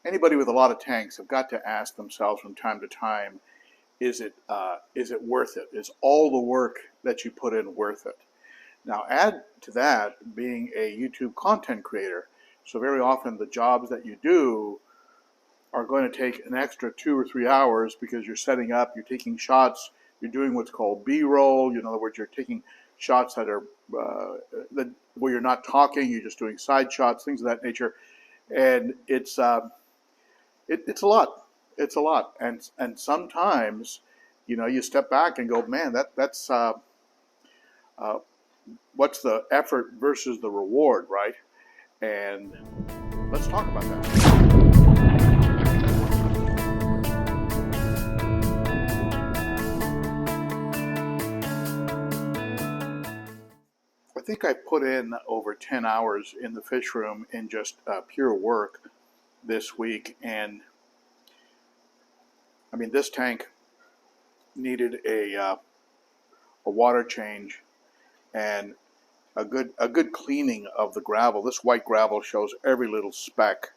anybody with a lot of tanks have got to ask themselves from time to time, is it worth it? Is all the work that you put in worth it? Now add to that being a YouTube content creator. So very often the jobs that you do are going to take an extra 2 or 3 hours because you're setting up, you're taking shots, you're doing what's called B-roll. In other words, you're taking shots that are where you're not talking, you're just doing side shots, things of that nature, and it's a lot. It's a lot, and sometimes, you step back and go, man, that's what's the effort versus the reward, right? And let's talk about that. I think I put in over 10 hours in the fish room in just pure work this week, and I mean, this tank needed a water change and a good cleaning of the gravel. This white gravel shows every little speck.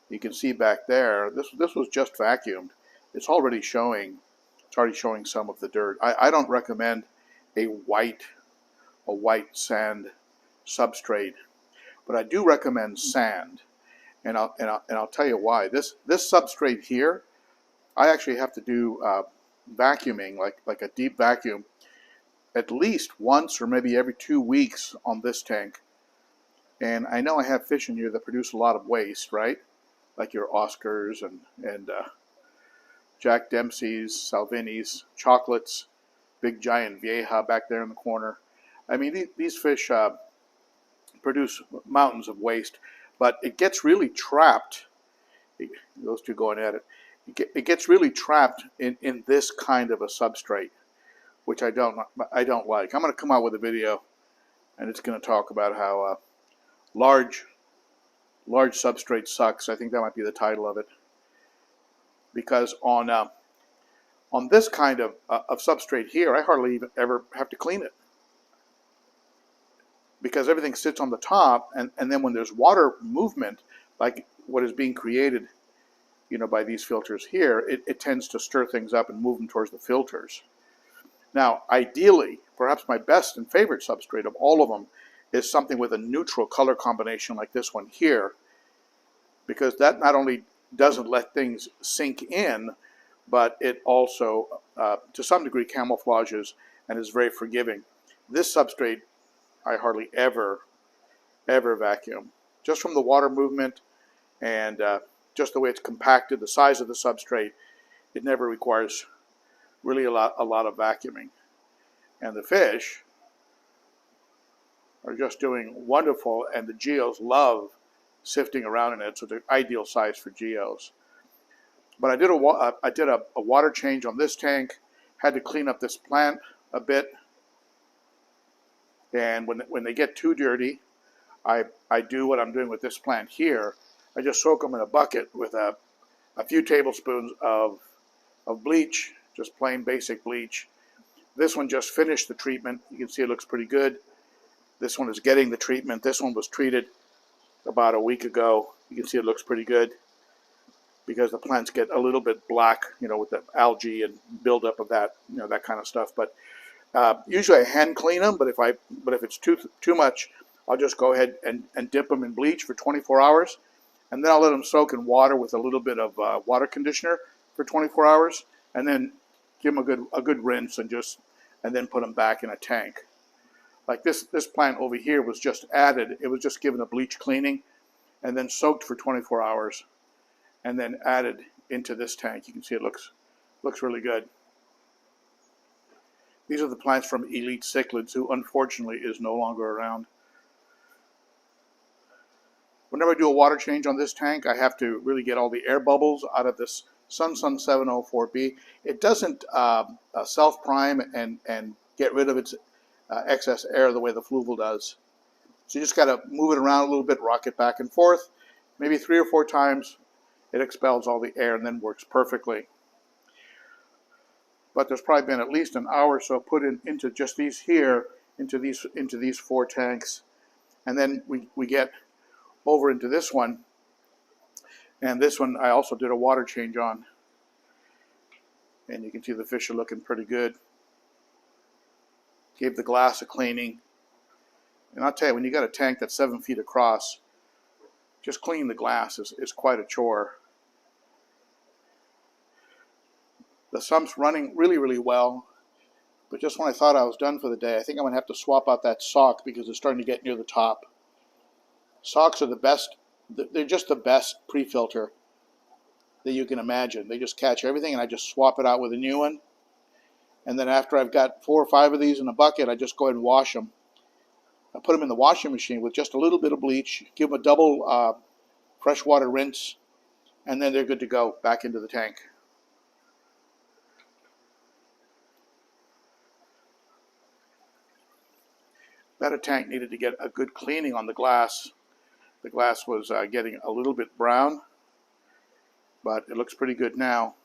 You can see back there. This was just vacuumed. It's already showing some of the dirt. I don't recommend a white sand substrate, but I do recommend sand, and I'll tell you why. This substrate here, I actually have to do vacuuming, like a deep vacuum, at least once or maybe every 2 weeks on this tank. And I know I have fish in here that produce a lot of waste, right? Like your Oscars and Jack Dempsey's, Salvini's, chocolates, big giant Vieja back there in the corner. I mean, these fish produce mountains of waste, but it gets really trapped. Those two going at it. It gets really trapped in this kind of a substrate, which I don't like. I'm going to come out with a video, and it's going to talk about how large substrate sucks. I think that might be the title of it, because on this kind of substrate here, I hardly even ever have to clean it, because everything sits on the top, and then when there's water movement, like what is being created, by these filters here, it tends to stir things up and move them towards the filters. Now, ideally, perhaps my best and favorite substrate of all of them is something with a neutral color combination like this one here, because that not only doesn't let things sink in, but it also, to some degree, camouflages and is very forgiving. This substrate, I hardly ever vacuum, just from the water movement and just the way it's compacted, the size of the substrate. It never requires really a lot of vacuuming, and the fish are just doing wonderful, and the geos love sifting around in it, so they're ideal size for geos. But I did a water change on this tank, had to clean up this plant a bit, and when they get too dirty, I do what I'm doing with this plant here. I just soak them in a bucket with a few tablespoons of bleach, just plain basic bleach. This one just finished the treatment. You can see it looks pretty good. This one is getting the treatment. This one was treated about a week ago. You can see it looks pretty good, because the plants get a little bit black, with the algae and buildup of that, that kind of stuff. But usually I hand clean them, but if it's too much, I'll just go ahead and dip them in bleach for 24 hours. And then I'll let them soak in water with a little bit of water conditioner for 24 hours, and then give them a good rinse, and then put them back in a tank. Like this plant over here was just added. It was just given a bleach cleaning, and then soaked for 24 hours, and then added into this tank. You can see it looks really good. These are the plants from Elite Cichlids, who unfortunately is no longer around. Whenever I do a water change on this tank, I have to really get all the air bubbles out of this Sun 704B. It doesn't self-prime and get rid of its excess air the way the Fluval does. So you just got to move it around a little bit, rock it back and forth. Maybe 3 or 4 times, it expels all the air and then works perfectly. But there's probably been at least an hour or so put into just these here, into these 4 tanks. And then we get over into this one, And this one I also did a water change on. And you can see the fish are looking pretty good. Gave the glass a cleaning. And I'll tell you, when you got a tank that's 7 feet across, just cleaning the glass is quite a chore. The sump's running really, really well. But just when I thought I was done for the day, I think I'm going to have to swap out that sock because it's starting to get near the top. Socks are the best. They're just the best pre-filter that you can imagine. They just catch everything, and I just swap it out with a new one. And then after I've got 4 or 5 of these in a bucket, I just go ahead and wash them. I put them in the washing machine with just a little bit of bleach, give them a double freshwater rinse, and then they're good to go back into the tank. That tank needed to get a good cleaning on the glass. The glass was getting a little bit brown, but it looks pretty good now.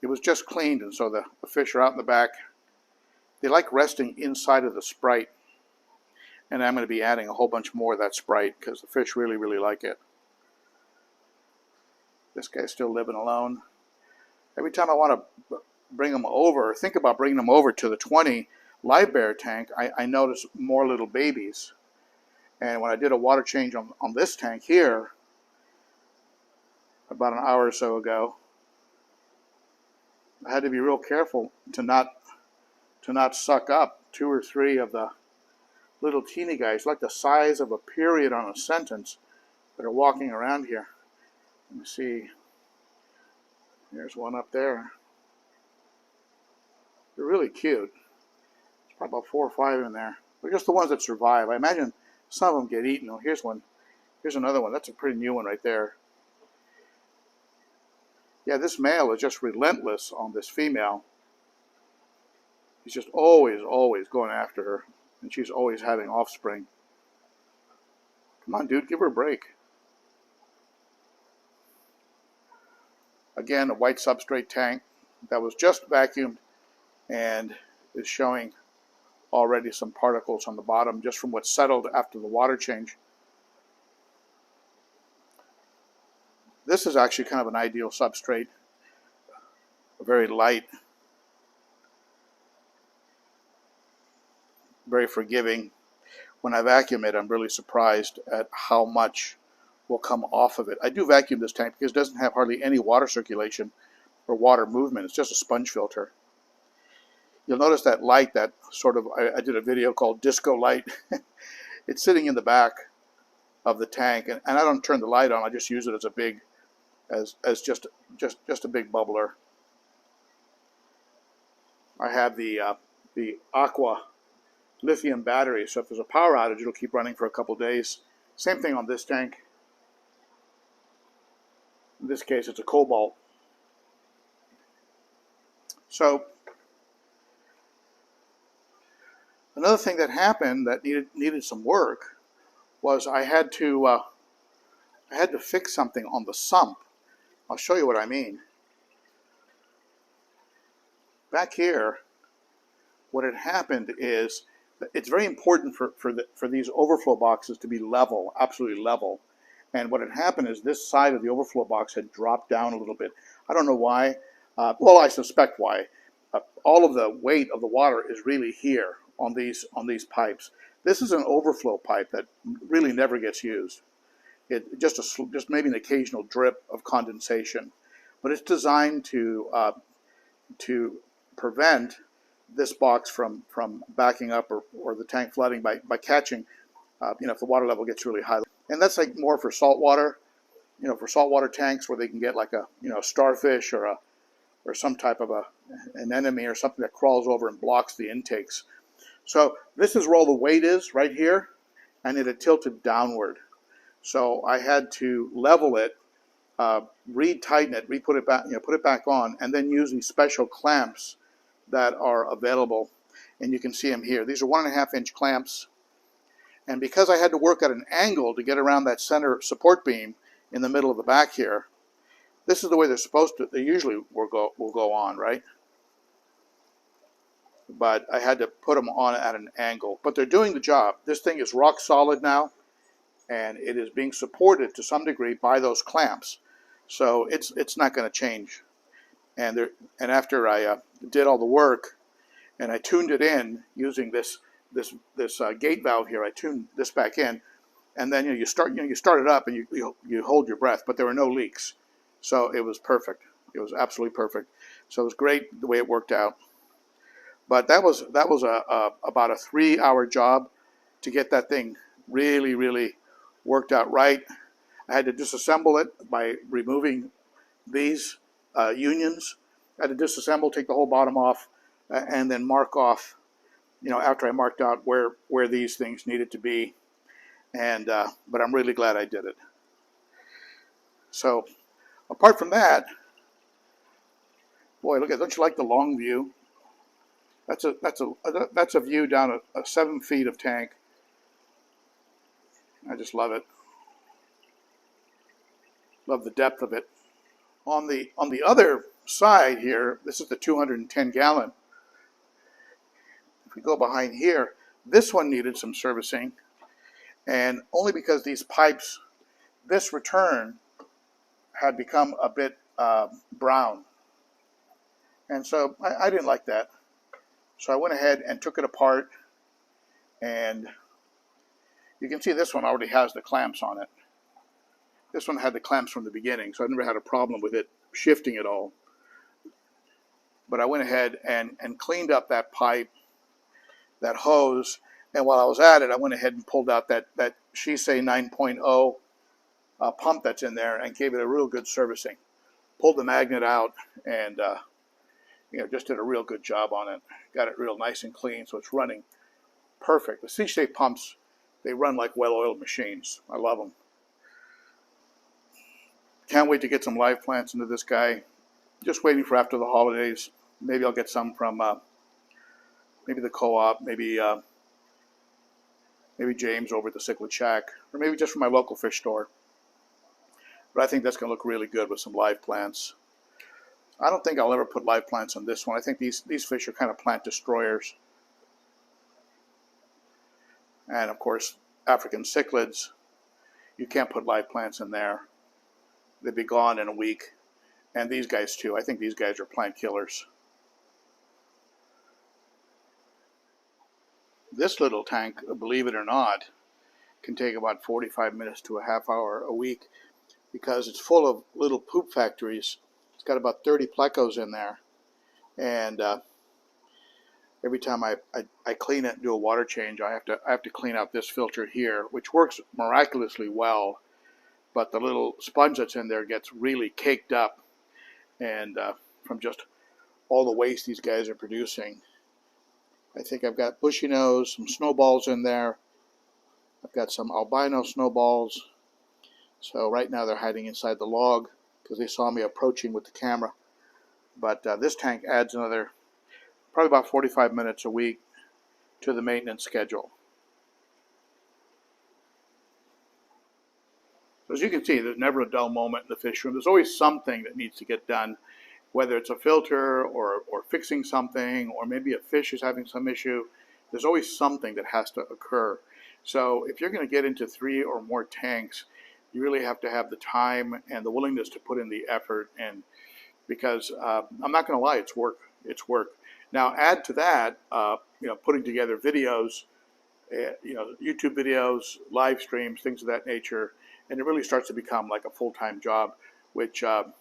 It was just cleaned, and so the fish are out in the back. They like resting inside of the Sprite, and I'm going to be adding a whole bunch more of that Sprite because the fish really, really like it. This guy's still living alone. Every time I want to bring them over, think about bringing them over to the 20 live bear tank, I notice more little babies. And when I did a water change on this tank here, about an hour or so ago, I had to be real careful to not suck up 2 or 3 of the little teeny guys, like the size of a period on a sentence, that are walking around here. Let me see. There's one up there. They're really cute. There's probably about 4 or 5 in there. They're just the ones that survive. I imagine some of them get eaten. Oh, here's one. Here's another one. That's a pretty new one right there. Yeah, this male is just relentless on this female. He's just always going after her. And she's always having offspring. Come on, dude, give her a break. Again, a white substrate tank that was just vacuumed and is showing already some particles on the bottom just from what settled after the water change. This is actually kind of an ideal substrate. Very light, very forgiving. When I vacuum it, I'm really surprised at how much will come off of it. I do vacuum this tank because it doesn't have hardly any water circulation or water movement. It's just a sponge filter. You'll notice that light, that sort of, I did a video called Disco Light. It's sitting in the back of the tank, and I don't turn the light on. I just use it as a big, as just a big bubbler. I have the Aqua lithium battery, so if there's a power outage, it'll keep running for a couple days. Same thing on this tank. In this case, it's a cobalt. So another thing that happened that needed some work was I had to fix something on the sump. I'll show you what I mean. Back here, what had happened is it's very important for these overflow boxes to be level, absolutely level. And what had happened is this side of the overflow box had dropped down a little bit. I don't know why. Well, I suspect why. All of the weight of the water is really here on these pipes. This is an overflow pipe that really never gets used. It just maybe an occasional drip of condensation, but it's designed to prevent this box from backing up or the tank flooding by catching, if the water level gets really high. And that's like more for saltwater, for saltwater tanks where they can get like a starfish or some type of an enemy or something that crawls over and blocks the intakes. So this is where all the weight is right here, and it had tilted downward. So I had to level it, re-tighten it, re-put it back, put it back on, and then use these special clamps that are available. And you can see them here. These are 1.5-inch clamps. And because I had to work at an angle to get around that center support beam in the middle of the back here, this is the way they're supposed to. They usually will go on, right? But I had to put them on at an angle. But they're doing the job. This thing is rock solid now, and it is being supported to some degree by those clamps. so it's not going to change. And after I did all the work and I tuned it in using this gate valve here, I tuned this back in, and then you start it up and you hold your breath, but there were no leaks, so it was perfect. It was absolutely perfect. So it was great the way it worked out. But that was about a 3-hour job to get that thing really worked out right. I had to disassemble it by removing these unions. I had to disassemble, take the whole bottom off, and then mark off. After I marked out where these things needed to be, and but I'm really glad I did it. So apart from boy, look at, don't you like the long view? That's a view down a 7 feet of tank. I just love it. Love the depth of it. On the other side here, this is the 210 gallon. If we go behind here, this one needed some servicing, and only because these pipes, this return had become a bit brown, and so I didn't like that. So I went ahead and took it apart, and you can see this one already has the clamps on it. This one had the clamps from the beginning, so I never had a problem with it shifting at all. But I went ahead and cleaned up that pipe, that hose, and while I was at it, I went ahead and pulled out that Shisei 9.0 pump that's in there and gave it a real good servicing. Pulled the magnet out and just did a real good job on it. Got it real nice and clean, so it's running perfect. The C-shape pumps, they run like well-oiled machines. I love them. Can't wait to get some live plants into this guy. Just waiting for after the holidays. Maybe I'll get some from maybe the co-op, maybe James over at the Cichlid Shack, or maybe just from my local fish store. But I think that's going to look really good with some live plants. I don't think I'll ever put live plants on this one. I think these fish are kind of plant destroyers. And of course, African cichlids, you can't put live plants in there. They'd be gone in a week. And these guys too. I think these guys are plant killers. This little tank, believe it or not, can take about 45 minutes to a half hour a week because it's full of little poop factories. It's got about 30 Plecos in there. And every time I clean it and do a water change, I have to clean out this filter here, which works miraculously well. But the little sponge that's in there gets really caked up, and from just all the waste these guys are producing. I think I've got bushy nose, some snowballs in there. I've got some albino snowballs. So right now they're hiding inside the log because they saw me approaching with the camera. But this tank adds another probably about 45 minutes a week to the maintenance schedule. So as you can see, there's never a dull moment in the fish room. There's always something that needs to get done, whether it's a filter or fixing something, or maybe a fish is having some issue. There's always something that has to occur. So if you're going to get into 3 or more tanks, you really have to have the time and the willingness to put in the effort. And because I'm not going to lie, it's work. It's work. Now add to that, putting together videos, YouTube videos, live streams, things of that nature, and it really starts to become like a full-time job, which I'll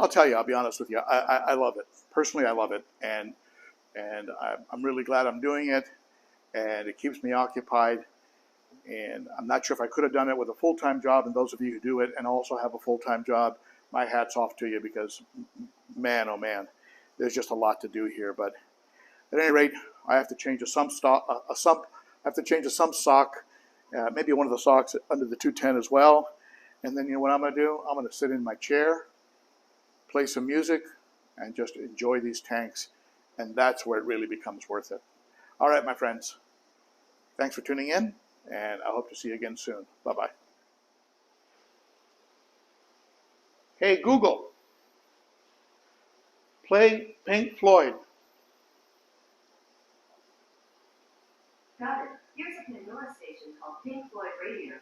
tell you, I'll be honest with you, I love it. Personally, I love it, and I'm really glad I'm doing it, and it keeps me occupied. And I'm not sure if I could have done it with a full-time job, and those of you who do it and also have a full-time job, my hat's off to you, because man, oh man, there's just a lot to do here. But at any rate, I have to change a sump. I have to change a sump sock, maybe one of the socks under the 210 as well. And then what I'm going to do? I'm going to sit in my chair, play some music, and just enjoy these tanks. And that's where it really becomes worth it. All right, my friends. Thanks for tuning in, and I hope to see you again soon. Bye-bye. Hey, Google, play Pink Floyd. Got it. Here's a Pandora station called Pink Floyd Radio.